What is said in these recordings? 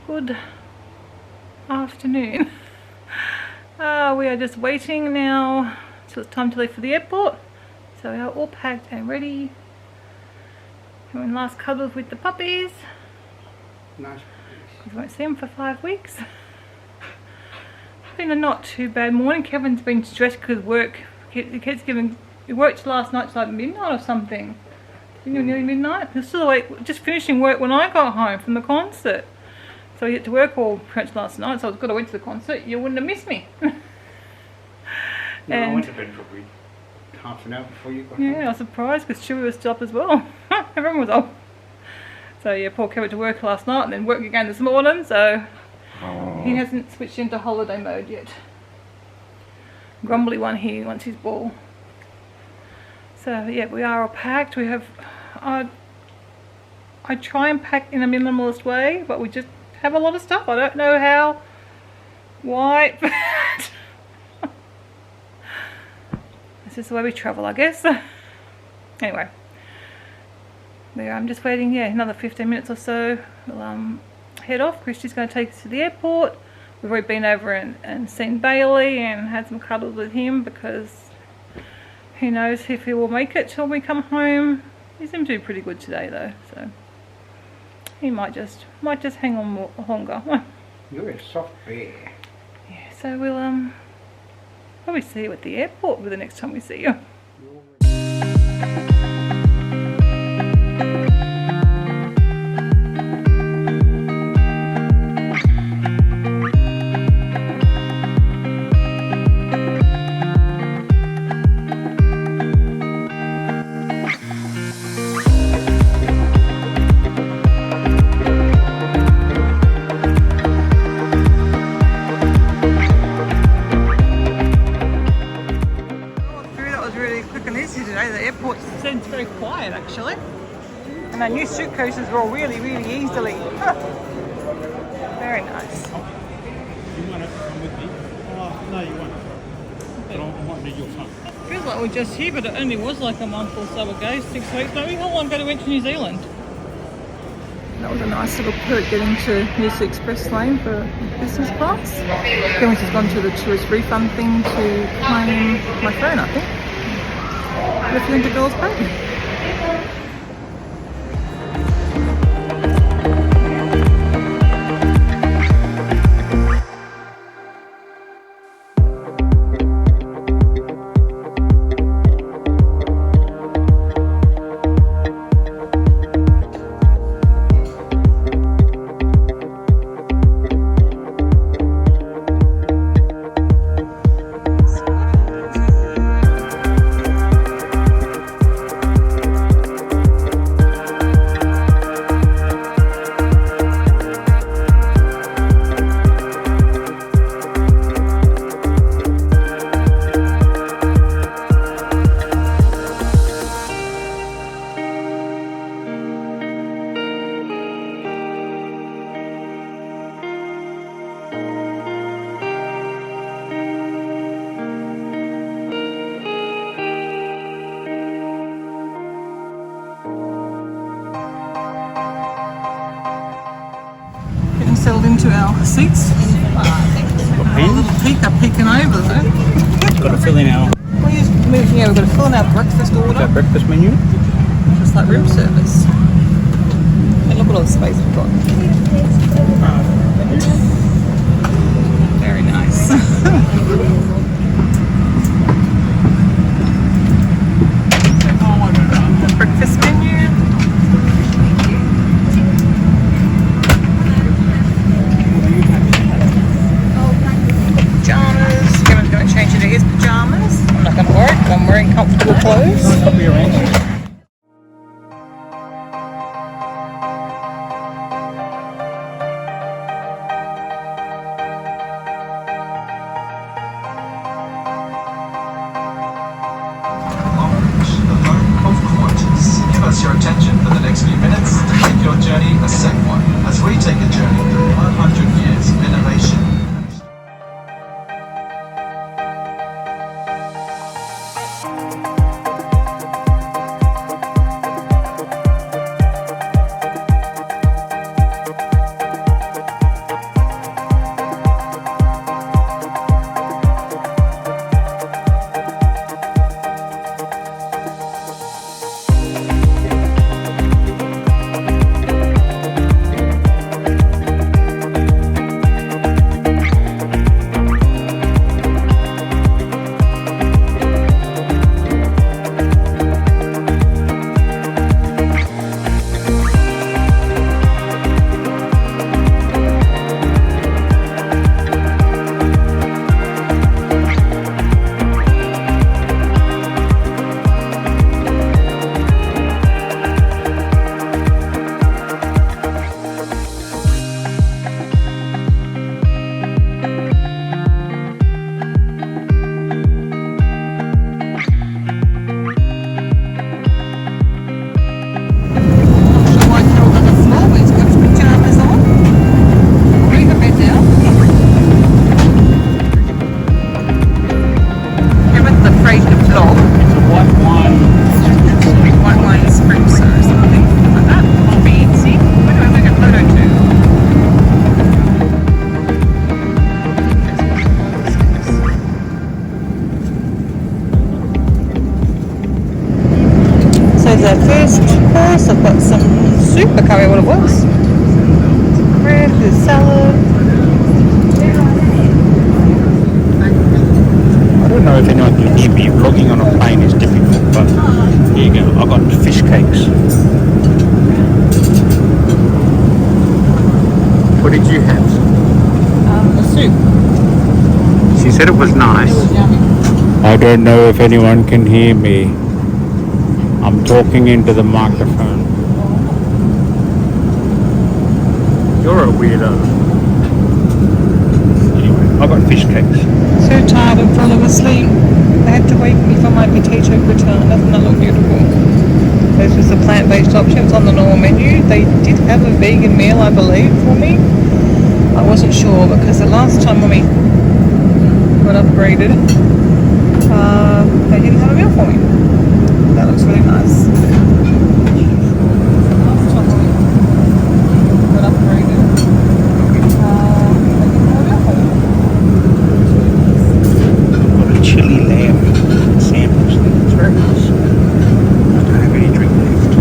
Good afternoon. We are just waiting now till it's time to leave for the airport. So we are all packed and ready. Having last cuddles with the puppies. Nice. We won't see them for 5 weeks. It's been a not too bad morning. Kevin's been stressed because work. He worked last night till like midnight or something. Nearly midnight. He was still awake, just finishing work when I got home from the concert. So he had to work all pretty much last night, so I was good. I went to the concert. You wouldn't have missed me. No, I went to bed probably half an hour before you got home. Yeah, I was surprised because Chewie was still up as well. Everyone was up. So yeah, Paul came to work last night and then work again this morning, so he hasn't switched into holiday mode yet. Grumbly one here wants his ball. So yeah, we are all packed. We have, I try and pack in a minimalist way, but we just have a lot of stuff. I don't know how, why, but this is the way we travel, I guess. Anyway, I'm just waiting, yeah, another 15 minutes or so. We'll head off. Christy's going to take us to the airport. We've already been over and seen Bailey and had some cuddles with him because who knows if he will make it till we come home. He seemed to do pretty good today though, so he might just hang on more longer. You're a soft bear. Yeah, so we'll probably see you at the airport for the next time we see you. It's very quiet actually, and our new suitcases roll really easily. Very nice. You want to come with me? No, you won't. But I might need your phone. Feels like we're just here, but it only was like a month or so ago, 6 weeks maybe. How long ago we went to New Zealand? That was a nice little perk getting to use the express lane for business class. Then she's gone to the tourist refund thing to claim my phone, I think. The $300 paid. Settled into our seats. Peeking over though. Got to fill in our we've got to fill in our breakfast order. breakfast menu. Just like room service. And look at all the space we've got. Very nice. The breakfast menu. Pajamas. Kevin's going to change into his pajamas. I'm not going to worry because I'm wearing comfortable clothes. I'll be arranged. Your attention for the next few minutes to make your journey a safe one as we take a journey through 100 years of innovation. First course, I've got some soup, I can't remember what it was. Bread with salad. I don't know if anyone can hear me. Vlogging on a plane is difficult, but here you go. I got fish cakes. What did you have? A soup. She said it was nice. It was yummy. I don't know if anyone can hear me. I'm talking into the microphone. You're a weirdo. Anyway, I got fish cakes. So tired and falling asleep. They had to wake me for my potato gratin. Doesn't that look beautiful? This was the plant-based options on the normal menu. They did have a vegan meal, I believe, for me. I wasn't sure because the last time when we got upgraded, they didn't have a meal for me. That looks really nice. Last time when we got upgraded, they didn't have a meal for me. Got a chili lamb sandwich. It's very nice. I don't have any drink left.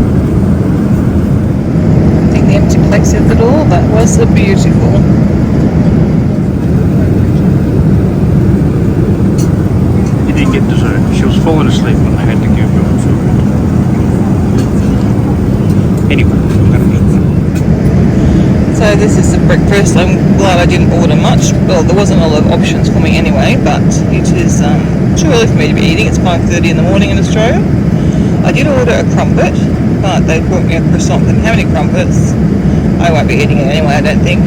I think the empty place at the door, that was beautiful. You didn't get dessert. She was falling asleep when I had to give her food. Anyway, I'm going to eat them. So this is the breakfast. I'm glad I didn't order much. Well, there wasn't a lot of options for me anyway, but it is too early for me to be eating. It's 5:30 in the morning in Australia. I did order a crumpet, but they brought me a croissant. Didn't have any crumpets. I won't be eating it anyway, I don't think.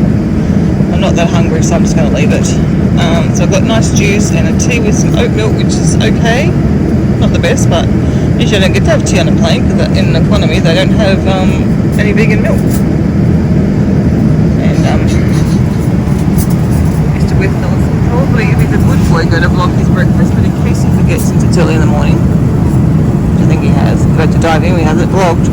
I'm not that hungry, so I'm just going to leave it. So I've got nice juice and a tea with some oat milk, which is okay. Not the best, but usually I don't get to have tea on a plane because in economy they don't have any vegan milk. And Mr. Whitnell will probably, if he's a good boy, going to vlog his breakfast, but in case he forgets since it's early in the morning, which I think he has, about to dive in, he has it vlogged.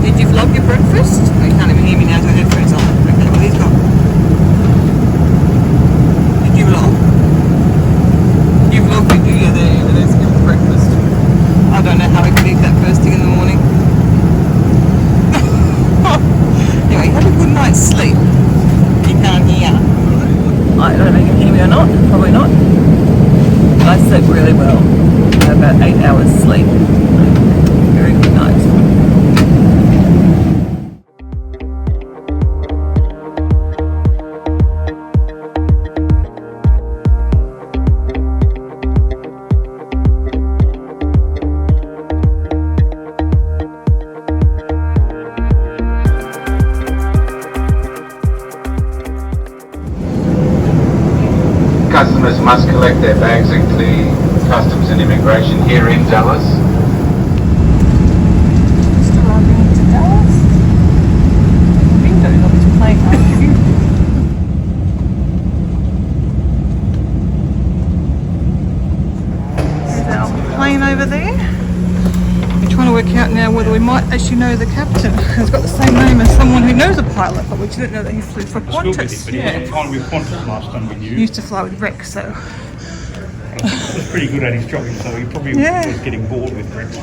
Did you vlog your breakfast? Oh, you can't even hear me now, so headphones on. Okay, well he's got. Did you vlog? You vlogged it, do you? There's his breakfast. I don't know how he could eat that first thing in the morning. Anyway, he had a good night's sleep. You can't hear. I don't know if you can hear me or not. Probably not. I slept really well. I had about 8 hours sleep. Very good night. Customers must collect their bags and clear customs and immigration here in Dallas. Just arriving into Dallas. Window of this plane, aren't you? There's our plane over there. We're trying to work out now whether we might actually know the captain. He's got the same name as someone who knows a pilot, but we didn't know that he flew for Qantas. But he wasn't flying with Qantas last time we knew. He used to fly with Rex, so He was pretty good at his job, so he probably Yeah. was getting bored with Rex.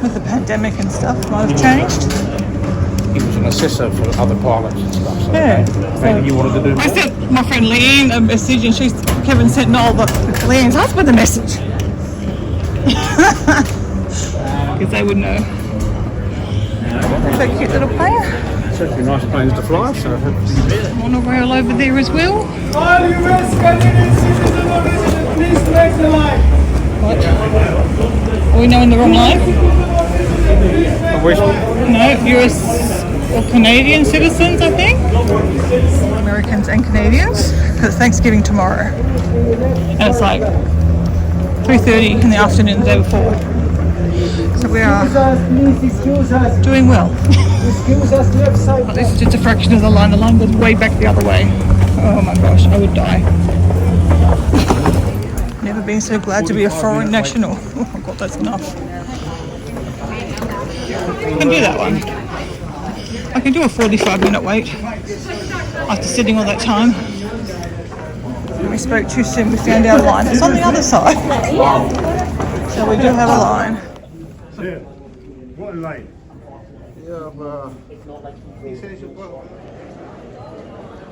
with the pandemic and stuff, might have changed. He was an assessor for other pilots and stuff, so Yeah. maybe you wanted to do I sent my friend Leanne a message, and Kevin sent Noel, Leanne's husband, a message. Because they would know. So cute little plane. Certainly nice planes to fly, so hopefully Monorail over there as well. All US Canadian citizens or residents, please make the line. What? Are we now in the wrong line? No, US or Canadian citizens, I think. Americans and Canadians, because it's Thanksgiving tomorrow. And it's like 3:30 in the afternoon the day before. So we are Please excuse us. doing well. Excuse us left side. But this is just a fraction of the line. The line goes way back the other way. Oh my gosh, I would die. Never been so glad to be a foreign national. Oh my god, that's enough. I can do that one. I can do a 45-minute wait after sitting all that time. We spoke too soon. We found our line. It's on the other side. So we do have a line. What line?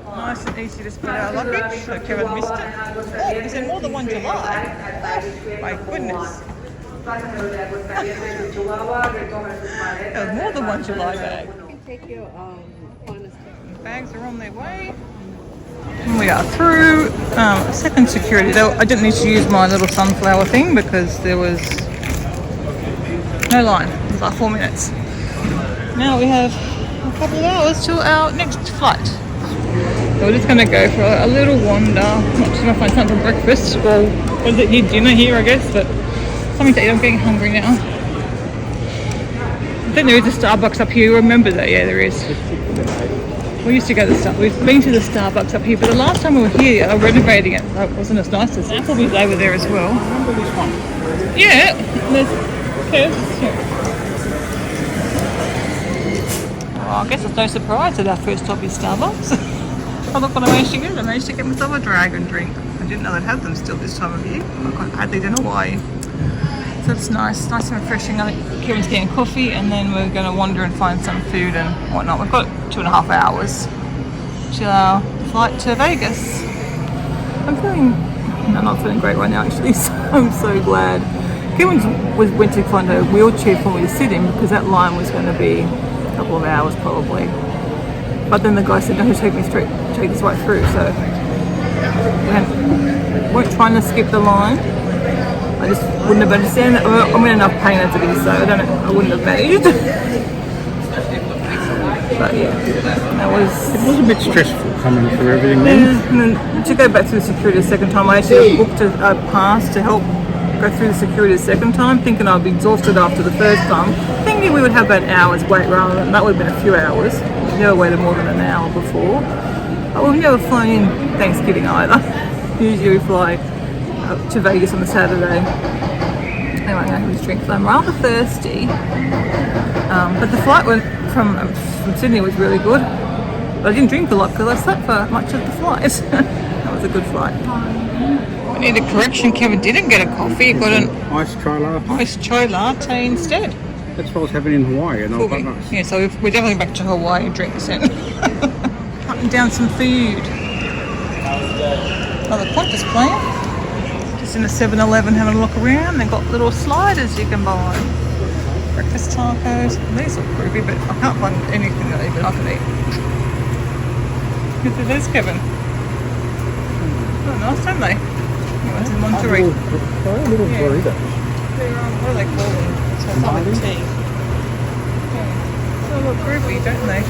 Nice and easy to split our luggage. So Kevin missed it. Oh, is there more than 1 July? Oh, my goodness. There's more than 1 July bag. Take your Bags are on their way. And we are through second security. Though I didn't need to use my little sunflower thing because there was no line. It was like 4 minutes. Now we have a couple of hours till our next flight. So we're just going to go for a little wander. Not trying to find something for breakfast or what is it, your dinner here I guess, but something to eat. I'm getting hungry now. I think there is a Starbucks up here. You remember that? Yeah, there is. We used to go to the Starbucks. We've been to the Starbucks up here, but the last time we were here, they were renovating it. So it wasn't as nice as Applebee's over there as well. Remember this one? Yeah, there's well, I guess it's no surprise that our first stop is Starbucks. Oh, look what I managed to get. I managed to get myself a dragon drink. I didn't know they'd have them still this time of year. I had these in Hawaii. So it's nice and refreshing. I think Kevin's getting coffee and then we're going to wander and find some food and whatnot. We've got 2.5 hours till our flight to Vegas. I'm not feeling great right now actually, so I'm so glad. Kevin went to find a wheelchair for me to sit in because that line was going to be a couple of hours probably. But then the guy said, no, he'll take us right through, so we weren't trying to skip the line. I just wouldn't have understood that. I'm in enough pain as it is, so I wouldn't have managed. But yeah, that was... It was a bit stressful coming through everything then. And then to go back to the security a second time, I actually booked a pass to help go through the security a second time, thinking I'd be exhausted after the first time, thinking we would have about an hour's wait rather than that would have been a few hours. We've never waited more than an hour before. But we've never flown in Thanksgiving either. Usually we fly to Vegas on the Saturday. Anyway, I'm going to have this drink. I'm rather thirsty. But the flight went from Sydney was really good. But I didn't drink a lot because I slept for much of the flight. That was a good flight. I need a correction. Kevin didn't get a coffee. He got an iced chai latte instead. That's what I was having in Hawaii and I was quite nice. Yeah, so we're definitely back to Hawaii drinks then. Hunting down some food. Oh, the Qantas playing. Just in a 7-Eleven having a look around. They've got little sliders you can buy. Breakfast tacos. These look groovy, but I can't find anything that even I can eat. Look at this, Kevin. Oh, nice, don't they? You want some Monterey? Little burritos. They're, what do they call them? So it's like tea. Yeah. So they look groovy, don't they?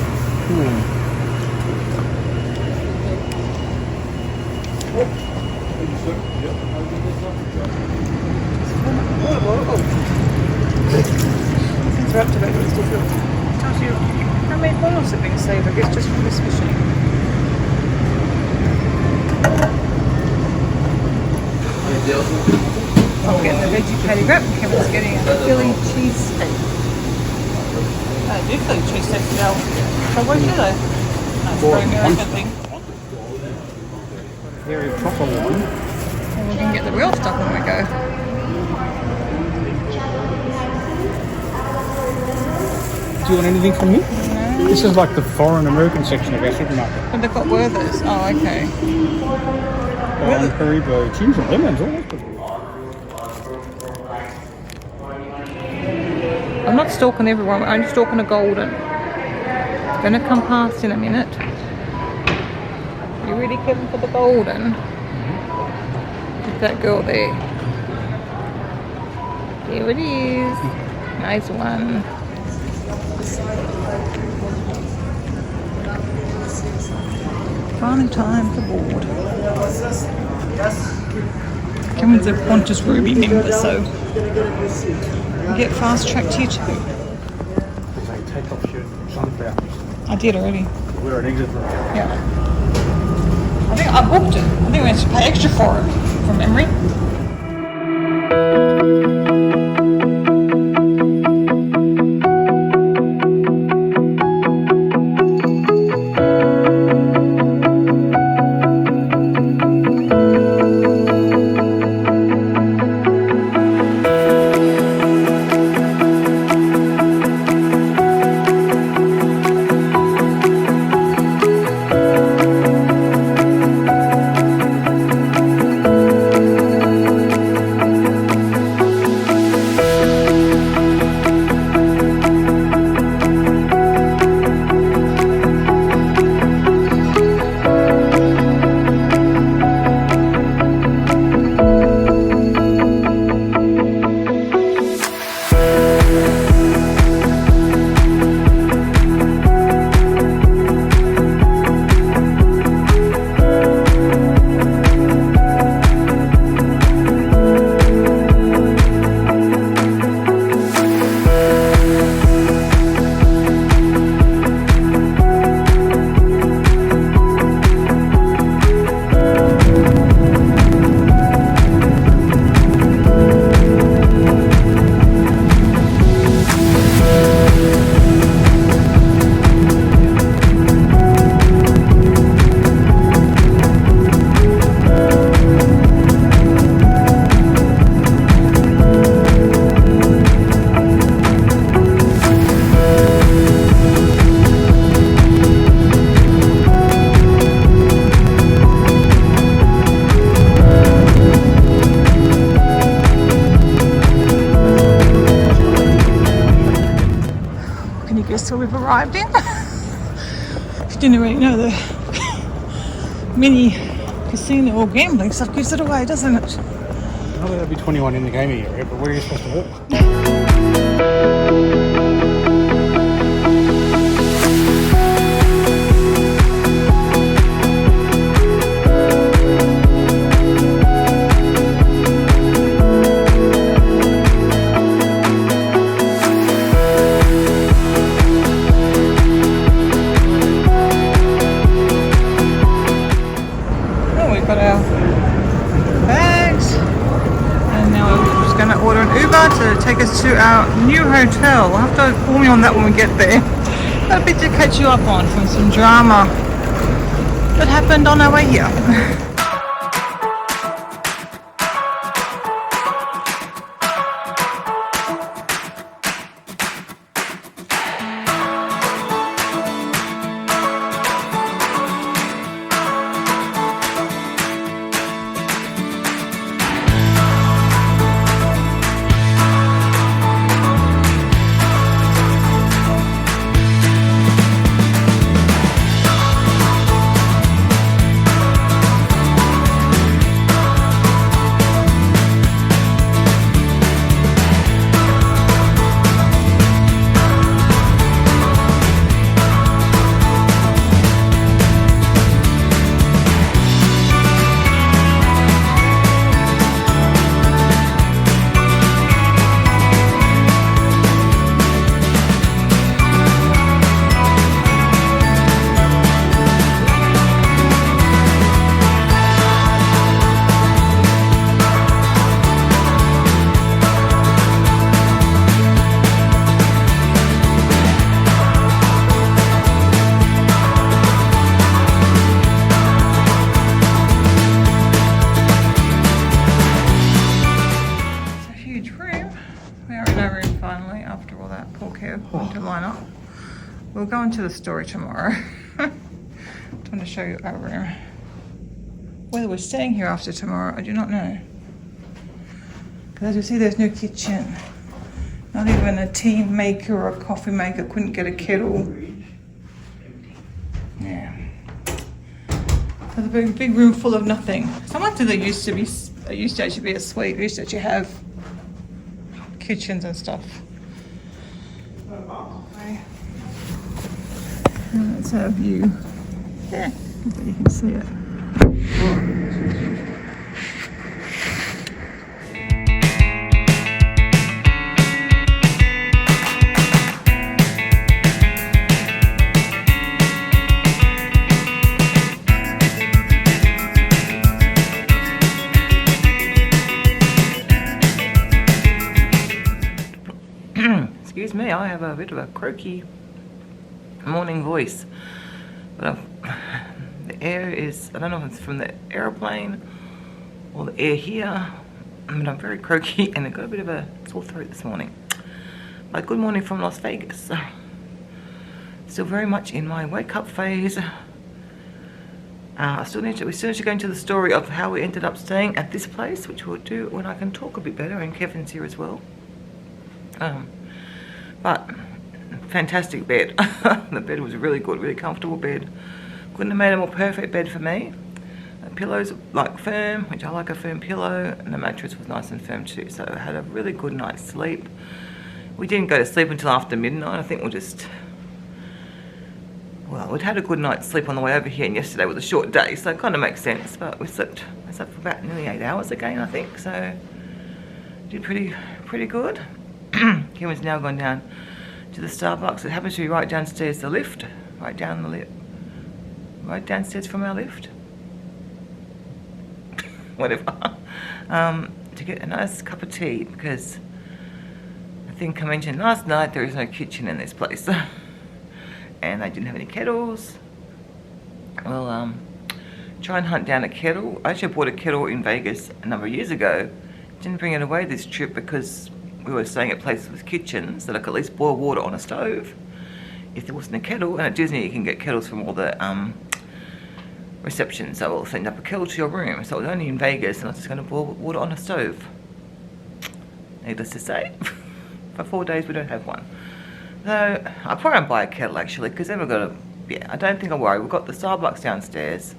Interrupt about this different. Tells you how many bottles have been saved, I guess, just from this machine. I'm getting the veggie patty wrap. Kevin's getting a Philly cheesesteak. I do Philly cheesesteaks now. So what do they? That's very American thing. Very proper one. And we can get the real stuff when we go. Do you want anything from me? No. This is like the foreign American section of our supermarket. But they've got Werther's. Oh, okay. Haribo, cheese and lemons, all that. I'm not stalking everyone, I'm only stalking a golden. It's going to come past in a minute. You ready, Kevin, for the golden? With that girl there. There it is. Nice one. Finally time to board. Kevin's a Qantas Ruby member, so you get fast tracked here too. They take off your sunflowers. I did already. We're an exit room. Yeah. I think I booked it. I think we had to pay extra for it from memory. Vegas where we've arrived in. If you didn't already know, the mini casino or gambling stuff gives it away, doesn't it? Not that there'll be 21 in the gaming area, but where are you supposed to walk? Got our bags, and now we're just going to order an Uber to take us to our new hotel. We'll have to call me on that when we get there. Got a bit to catch you up on from some drama that happened on our way here. We'll go into the story tomorrow. I want to show you our room. Whether we're staying here after tomorrow, I do not know. Because as you see, there's no kitchen. Not even a tea maker or a coffee maker. Couldn't get a kettle. Yeah. There's a big room full of nothing. Someone said there used to actually be a suite. We used to actually have kitchens and stuff. And that's our view. Yeah, you can see it. Excuse me, I have a bit of a croaky morning voice, but the air is, I don't know if it's from the airplane or the air here, but I'm very croaky and I got a bit of a sore throat this morning. But good morning from Las Vegas. Still very much in my wake up phase. We still need to go into the story of how we ended up staying at this place, which we'll do when I can talk a bit better, and Kevin's here as well. But fantastic bed. The bed was really good, really comfortable bed. Couldn't have made a more perfect bed for me. The pillows like firm, which I like a firm pillow, and the mattress was nice and firm too. So I had a really good night's sleep. We didn't go to sleep until after midnight. I think we'd had a good night's sleep on the way over here, and yesterday was a short day, so it kind of makes sense. But I slept for about nearly 8 hours again, I think. So did pretty good. Kevin's now gone down to the Starbucks. It happens to be right downstairs the lift, right downstairs from our lift. Whatever. To get a nice cup of tea, because I think I mentioned last night there is no kitchen in this place, and they didn't have any kettles. We'll try and hunt down a kettle. I actually bought a kettle in Vegas a number of years ago. Didn't bring it away this trip because we were staying at places with kitchens that I could at least boil water on a stove if there wasn't a kettle. And at Disney you can get kettles from all the receptions, so we'll send up a kettle to your room. So it was only in Vegas, and I was just going to boil water on a stove. Needless to say, for 4 days we don't have one. So I probably won't buy a kettle actually, because then we've got to, yeah, I don't think I'll worry. We've got the Starbucks downstairs.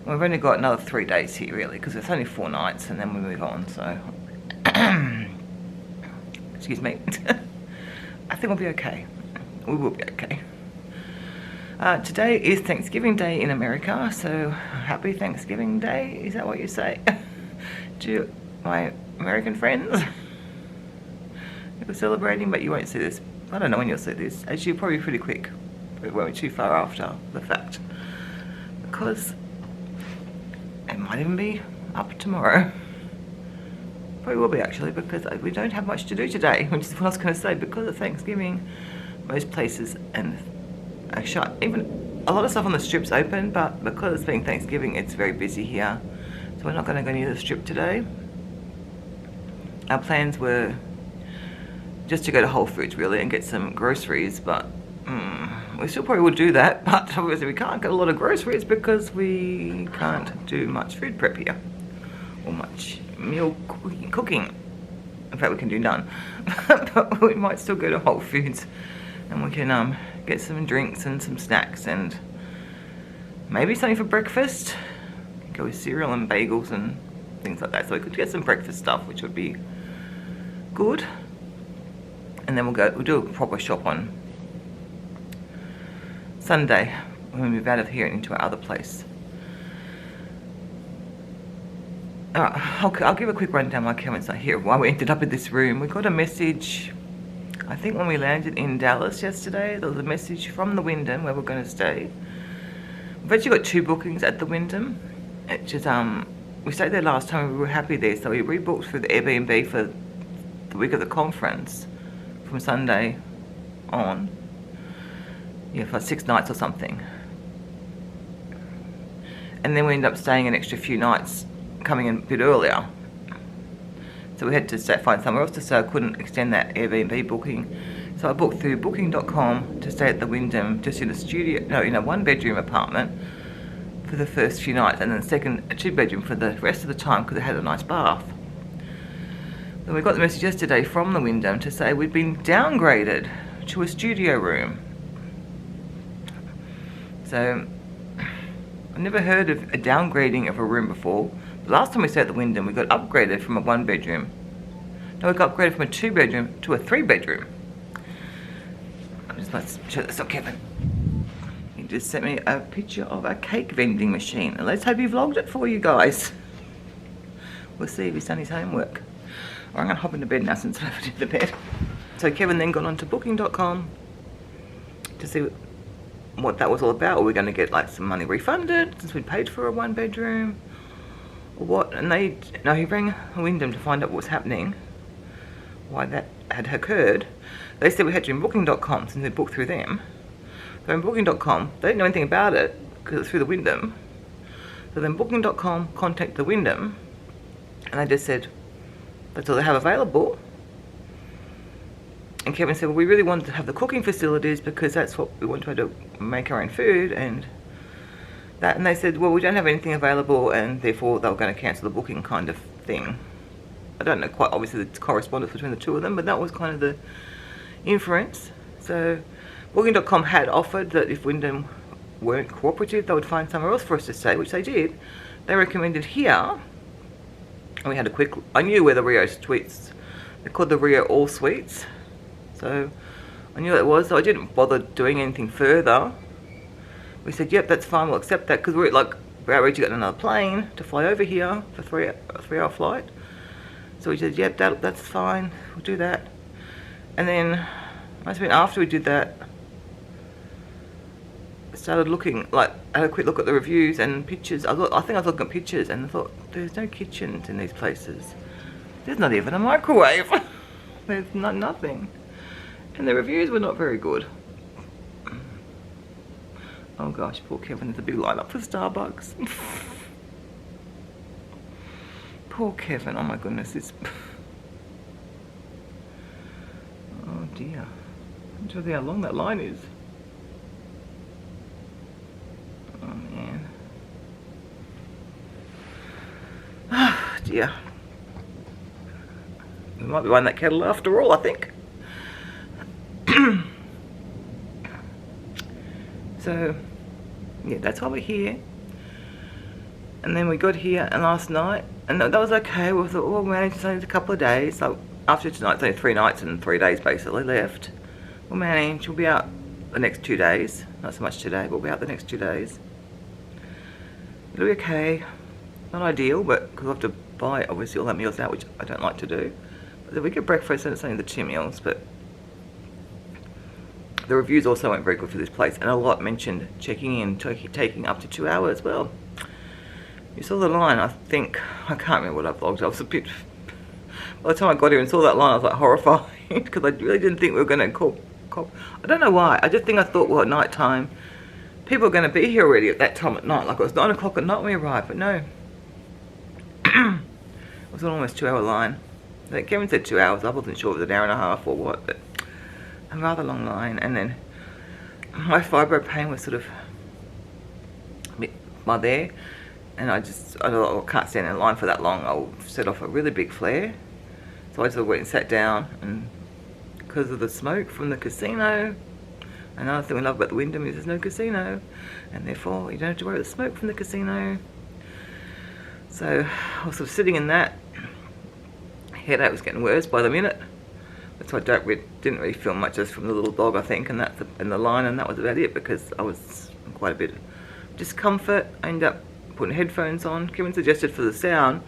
We've only got another 3 days here really, because it's only 4 nights and then we move on, so. Excuse me. I think we'll be okay. We will be okay. Today is Thanksgiving Day in America, so happy Thanksgiving Day. Is that what you say? To my American friends who are celebrating, but you won't see this. I don't know when you'll see this. Actually, probably pretty quick. It won't be too far after the fact. Because it might even be up tomorrow. Probably will be actually, because we don't have much to do today, which is what I was going to say. Because of Thanksgiving, most places and are shut. Even a lot of stuff on the strip's open, but because it's being Thanksgiving, it's very busy here. So we're not going to go near the strip today. Our plans were just to go to Whole Foods really and get some groceries, but we still probably would do that, but obviously we can't get a lot of groceries because we can't do much food prep here or much meal cooking. In fact, we can do none. But we might still go to Whole Foods and we can get some drinks and some snacks and maybe something for breakfast. Go with cereal and bagels and things like that. So we could get some breakfast stuff, which would be good. And then we'll do a proper shop on Sunday when we move out of here and into our other place. I'll give a quick rundown while Kevin's not here, why we ended up in this room. We got a message, I think when we landed in Dallas yesterday, there was a message from the Wyndham where we're going to stay. We've actually got 2 bookings at the Wyndham. It's just, we stayed there last time, we were happy there, so we rebooked through the Airbnb for the week of the conference from Sunday on. Yeah, for 6 nights or something. And then we ended up staying an extra few nights, coming in a bit earlier. So we had to find somewhere else to stay. I couldn't extend that Airbnb booking. So I booked through booking.com to stay at the Wyndham, just in a studio, no, in a 1-bedroom apartment for the first few nights, and then a 2-bedroom for the rest of the time because it had a nice bath. Then we got the message yesterday from the Wyndham to say we'd been downgraded to a studio room. So I've never heard of a downgrading of a room before. The last time we stayed at the Wyndham, we got upgraded from a 1-bedroom. No, we got upgraded from a 2-bedroom to a 3-bedroom. I just must show this up, Kevin. He just sent me a picture of a cake vending machine. And let's hope he vlogged it for you guys. We'll see if he's done his homework. Or I'm going to hop into bed now since I've did the bed. So Kevin then got onto booking.com to see what that was all about. Are we going to get like some money refunded since we'd paid for a 1-bedroom? Or what? And he rang Wyndham to find out what was happening, why that had occurred. They said we had to in booking.com since we booked through them. So in booking.com, they didn't know anything about it because it's through the Wyndham. So then booking.com contacted the Wyndham and they just said that's all they have available. And Kevin said, well, we really wanted to have the cooking facilities because that's what we wanted to make our own food and that. And they said, well, we don't have anything available, and therefore they were going to cancel the booking kind of thing. I don't know quite, obviously, the correspondence between the two of them, but that was kind of the inference. So booking.com had offered that if Wyndham weren't cooperative, they would find somewhere else for us to stay, which they did. They recommended here, and we had a quick, I knew where the Rio Suites, they're called the Rio All Suites. So I knew what it was, so I didn't bother doing anything further. We said, yep, that's fine, we'll accept that, because we're like about ready to get another plane to fly over here for a 3-hour flight. So we said, yep, that's fine, we'll do that. And then, must have been after we did that, I started looking, like, I had a quick look at the reviews and pictures. I think I was looking at pictures and I thought, there's no kitchens in these places. There's not even a microwave. There's nothing. And the reviews were not very good. Oh gosh, poor Kevin, there's a big line up for Starbucks. Poor Kevin, oh my goodness, it's... Oh dear. I'm trying to think how long that line is. Oh man. Oh dear. We might be buying that kettle after all, I think. So yeah, that's why we're here. And then we got here and last night, and that was okay. We thought, well, we managed to only a couple of days. So after tonight, it's only 3 nights and 3 days basically left. We'll manage. We'll be out the next 2 days. Not so much today, but we'll be out the next 2 days. It'll be okay. Not ideal, but because I have to buy obviously all that meals out, which I don't like to do. But then we get breakfast and it's only the 2 meals, but the reviews also weren't very good for this place, and a lot mentioned checking in taking up to 2 hours. Well, you saw the line. I can't remember what I vlogged. I was a bit, by the time I got here and saw that line, I was like horrified because I really didn't think we were going to cop. I don't know why. I just think I thought, well, at night time people are going to be here already at that time at night, like it was 9 o'clock at night when we arrived, but no. It was an almost 2 hour line. I think Kevin said 2 hours. I wasn't sure if it was an hour and a half or what, but a rather long line. And then my fibro pain was sort of a bit by there, and I can't stand in line for that long. I'll set off a really big flare. So I just went and sat down, and because of the smoke from the casino, another thing we love about the Wyndham is there's no casino, and therefore you don't have to worry about the smoke from the casino. So I was sort of sitting in that. Headache was getting worse by the minute. That's why I didn't really film much, just from the little dog, I think, and the line, and that was about it, because I was in quite a bit of discomfort. I ended up putting headphones on. Kevin suggested for the sound.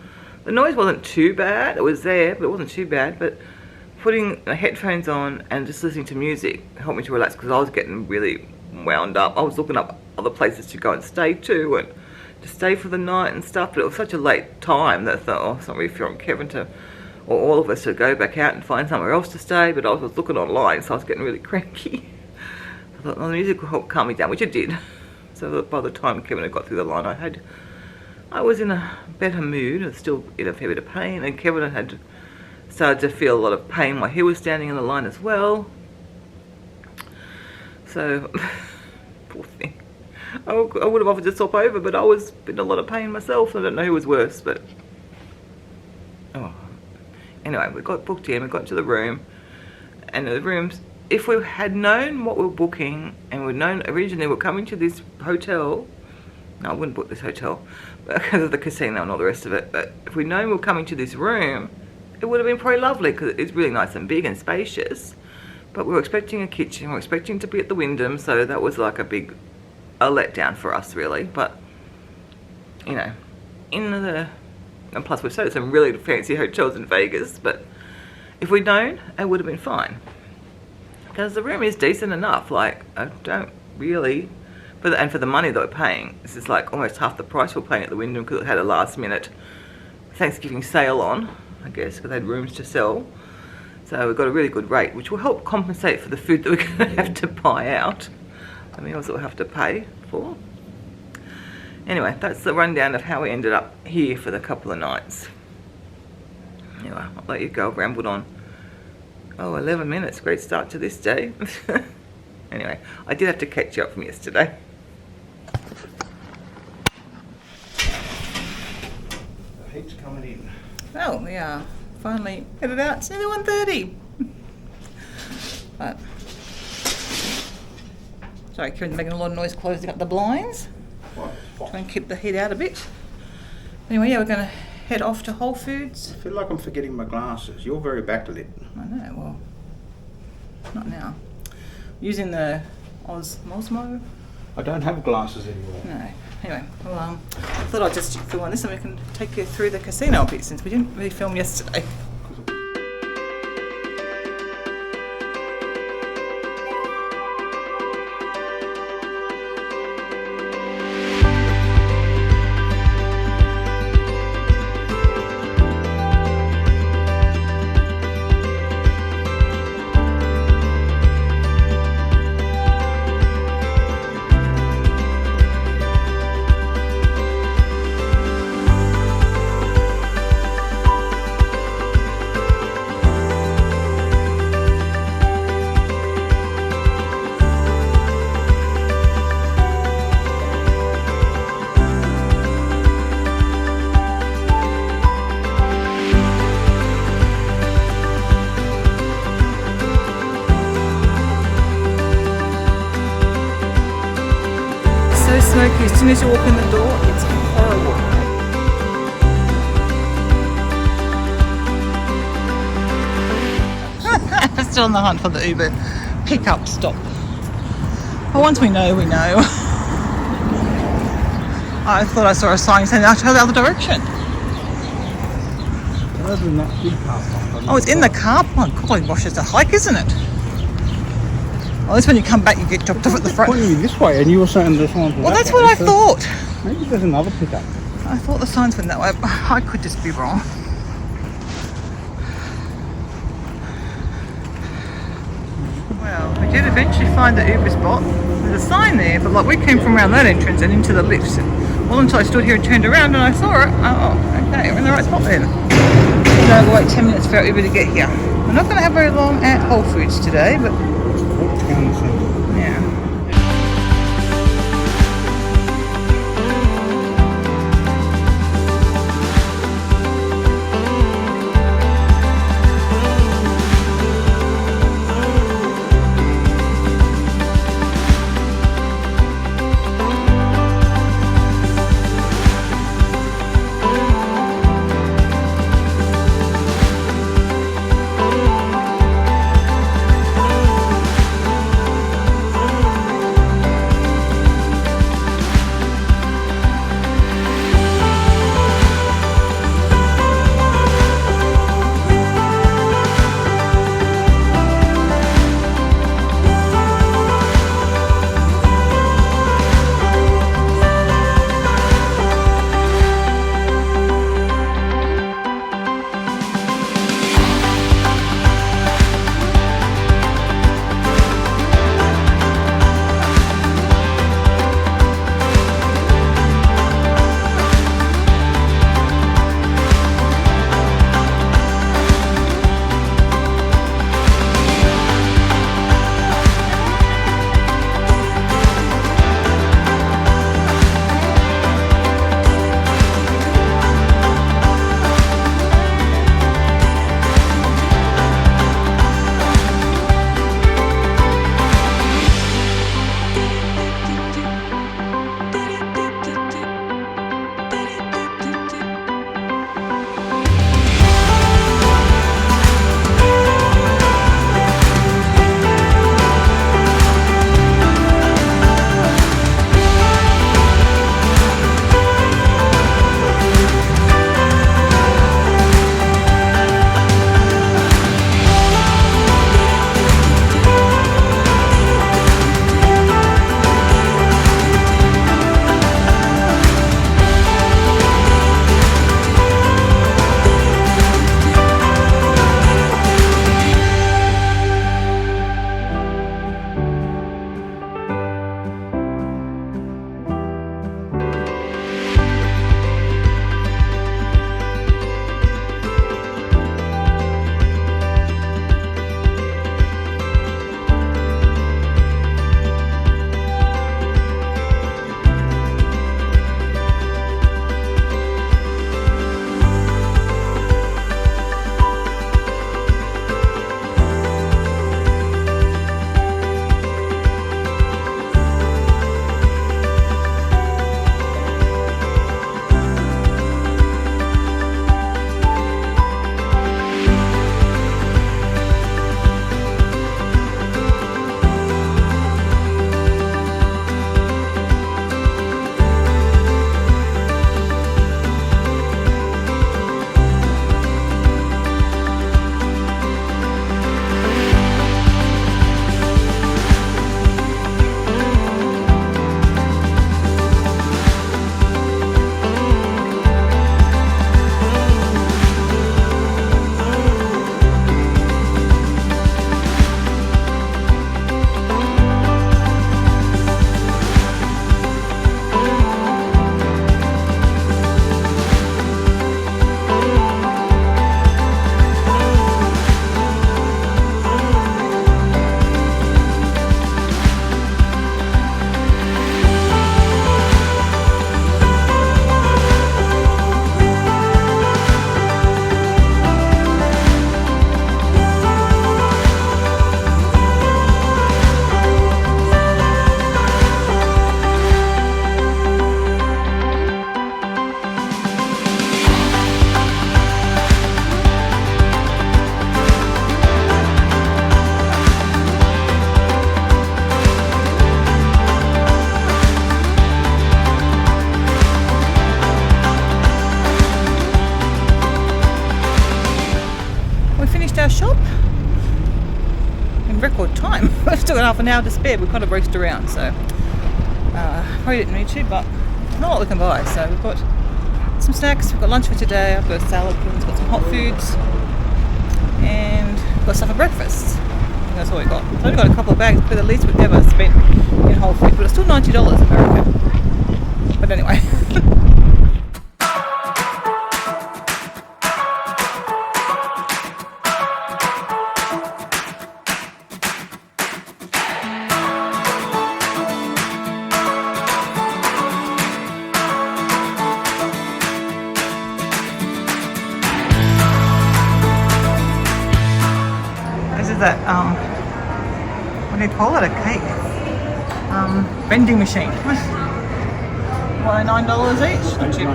The noise wasn't too bad. It was there, but it wasn't too bad. But putting headphones on and just listening to music helped me to relax, because I was getting really wound up. I was looking up other places to go and stay to, and to stay for the night and stuff, but it was such a late time that I thought, oh, it's not really fair on Kevin or all of us to go back out and find somewhere else to stay. But I was looking online, so I was getting really cranky. I thought, well, the music will help calm me down, which it did. So by the time Kevin had got through the line, I was in a better mood. I was still in a fair bit of pain, and Kevin had started to feel a lot of pain while he was standing in the line as well. So, poor thing. I would have offered to swap over, but I was in a lot of pain myself. I don't know who was worse, but oh. Anyway, we got booked in, we got to the room, and the rooms, if we had known what we were booking, and we'd known originally we're coming to this hotel, no, I wouldn't book this hotel because of the casino and all the rest of it, but if we'd known we were coming to this room, it would have been probably lovely, because it's really nice and big and spacious. But we were expecting a kitchen, we were expecting to be at the Wyndham, so that was like a letdown for us, really. But you know, and plus we've stayed at some really fancy hotels in Vegas, but if we'd known, it would have been fine, because the room is decent enough. Like, I don't really, and for the money that we're paying, this is like almost half the price we're paying at the Wyndham, because it had a last minute Thanksgiving sale on, I guess, because they had rooms to sell. So we've got a really good rate, which will help compensate for the food that we're going to have to buy out, the meals that we'll have to pay for. Anyway, that's the rundown of how we ended up here for the couple of nights. Anyway, I'll let you go. I've rambled on. Oh, 11 minutes. Great start to this day. Anyway, I did have to catch you up from yesterday. The heat's coming in. Well, we are finally headed out. It's nearly 1:30. But sorry, Karen's making a lot of noise closing up the blinds. Try and keep the heat out a bit. Anyway, yeah, we're going to head off to Whole Foods. I feel like I'm forgetting my glasses. You're very backlit. I know, well, not now. Using the Osmo. I don't have glasses anymore. No. Anyway, well, I thought I'd just film on this and we can take you through the casino a bit, since we didn't really film yesterday. smoky as soon as you walk in the door. It's horrible. Still on the hunt for the Uber pickup stop. But once we know, we know. I thought I saw a sign saying to go the other direction. Rather than that big car park. Oh, it's in the car park. Oh gosh, it's a hike, isn't it? Well, this when you come back, you get dropped off at the front. Pointing you this way, and you were saying this one. Well, that's what I thought. Maybe there's another pickup. I thought the signs went that way. But I could just be wrong. Well, we did eventually find the Uber spot. There's a sign there, but like we came from around that entrance and into the lifts. Well, until I stood here and turned around and I saw it. Oh, okay, we're in the right spot then. So we'll wait 10 minutes for our Uber to get here. We're not going to have very long at Whole Foods today, but yeah. shop in record time. We've still got half an hour to spare. We've kind of raced around, so probably didn't need to, but not a lot we can buy. So we've got some snacks, we've got lunch for today, I've got a salad, we've got some hot foods, and we've got stuff for breakfast. And that's all we got. So I've only got a couple of bags, but the least we've ever spent in Whole Foods, but it's still $90 American. But anyway. That what do you call it, a cake vending machine. Why $9 each? Not cheap.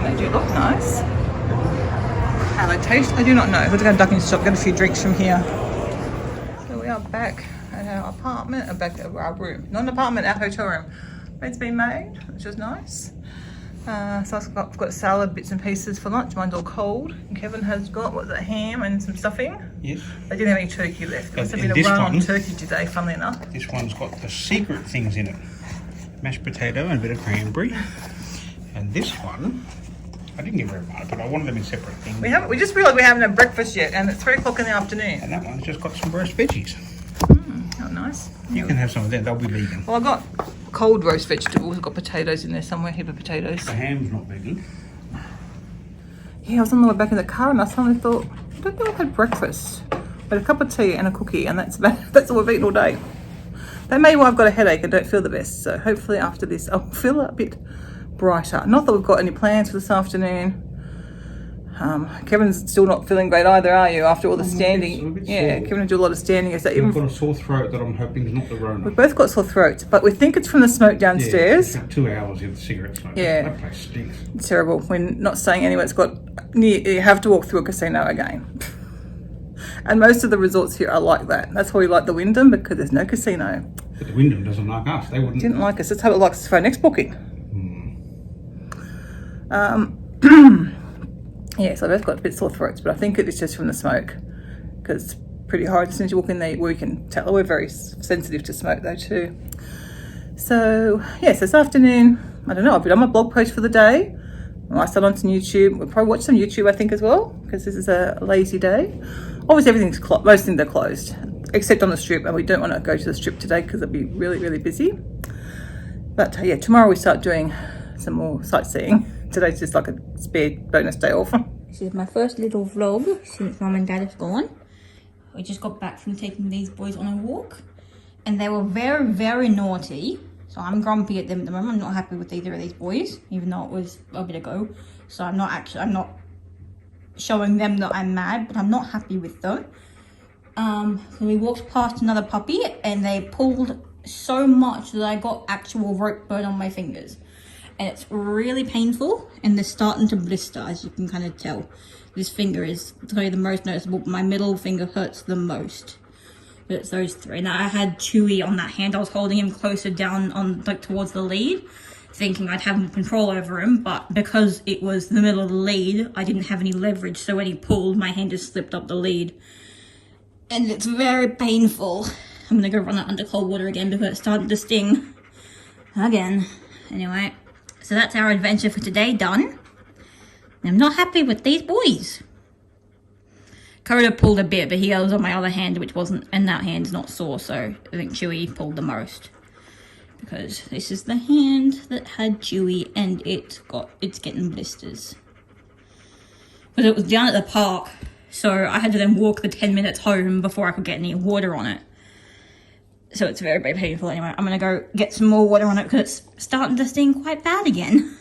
They do look nice. How they taste, I do not know. We're going to duck in the shop, get a few drinks from here. So we are back at our apartment, back at our room, not an apartment, our hotel room. Bed's been made, which is nice. So I've got salad, bits and pieces for lunch. Mine's all cold. And Kevin has got, what's that, ham and some stuffing? Yes. They didn't have any turkey left. There must have been a run on turkey today, funnily enough. This one's got the secret things in it. Mashed potato and a bit of cranberry. And this one, I didn't get very much, but I wanted them in separate things. We just realised we haven't had breakfast yet, and it's 3 o'clock in the afternoon. And that one's just got some roast veggies. Oh, nice. You can have some of them, they'll be vegan. Well, I've got cold roast vegetables. I've got potatoes in there somewhere, a heap of potatoes. The ham's not vegan. Yeah, I was on the way back in the car and I suddenly thought, I don't think I've had breakfast. I had a cup of tea and a cookie, and that's all we've eaten all day. That may be why I've got a headache and don't feel the best. So hopefully after this I'll feel a bit brighter. Not that we've got any plans for this afternoon. Kevin's still not feeling great either, are you? After all the standing. Yeah, Kevin do a lot of standing. Is that I've got a sore throat that I'm hoping is not the Rona. We've both got sore throats, but we think it's from the smoke downstairs. Yeah, 2 hours of the cigarette smoke. Yeah. That place stinks. It's terrible. We're not staying anywhere. It's got you have to walk through a casino again. And most of the resorts here are like that. That's why we like the Wyndham, because there's no casino. But the Wyndham doesn't like us. They wouldn't. Didn't like us. Let's hope it likes us for our next booking. Yeah, so I've got a bit sore throats, but I think it's just from the smoke, because it's pretty hard as soon as you walk in there. We can tell we're very sensitive to smoke though too. So yes, this afternoon, I don't know, I've done my blog post for the day. I might start on some YouTube. We'll probably watch some YouTube, I think, as well, because this is a lazy day. Obviously everything's closed, most things are closed, except on the strip, and we don't want to go to the strip today because it'll be really, really busy. But yeah, tomorrow we start doing some more sightseeing. Today's just like a spare bonus day off. This is my first little vlog since Mum and Dad have gone. We just got back from taking these boys on a walk, and they were very, very naughty. So I'm grumpy at them at the moment. I'm not happy with either of these boys, even though it was a bit ago. So I'm not showing them that I'm mad, but I'm not happy with them. So we walked past another puppy, and they pulled so much that I got actual rope burn on my fingers. And it's really painful, and they're starting to blister, as you can kind of tell. This finger is probably the most noticeable, but my middle finger hurts the most. But it's those three. Now, I had Chewy on that hand. I was holding him closer down on, like, towards the lead, thinking I'd have him control over him. But because it was the middle of the lead, I didn't have any leverage. So when he pulled, my hand just slipped up the lead. And it's very painful. I'm going to go run it under cold water again because it's starting to sting again. Anyway. So that's our adventure for today done. I'm not happy with these boys. Coda pulled a bit, but he was on my other hand, which wasn't, and that hand's not sore, so I think Chewy pulled the most. Because this is the hand that had Chewy, and it's getting blisters. Because it was down at the park, so I had to then walk the 10 minutes home before I could get any water on it. So it's very, very painful. Anyway, I'm going to go get some more water on it because it's starting to sting quite bad again.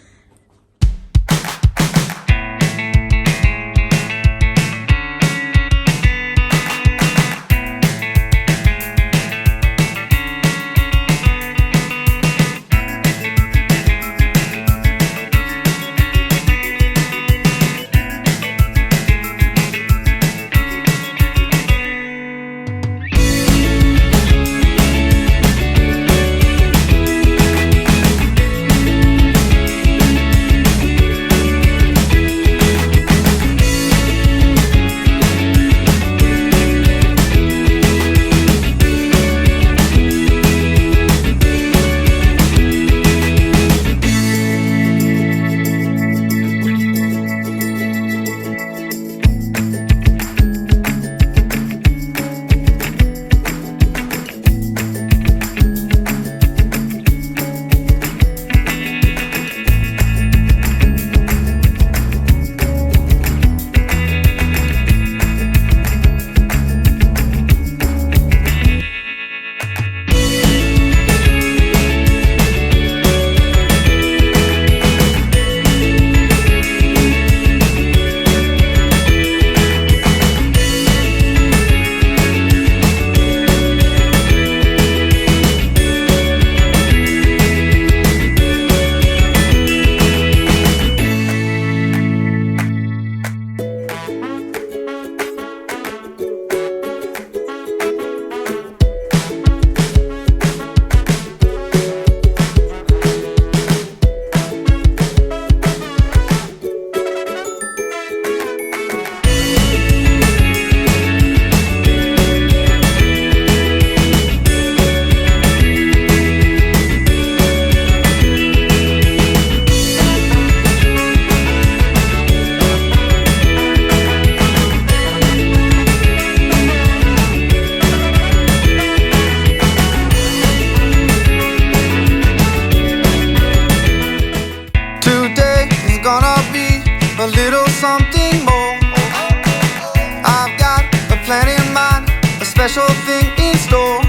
special thing in store.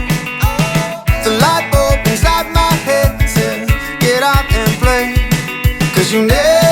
The light bulb inside my head says, get out and play, 'cause you never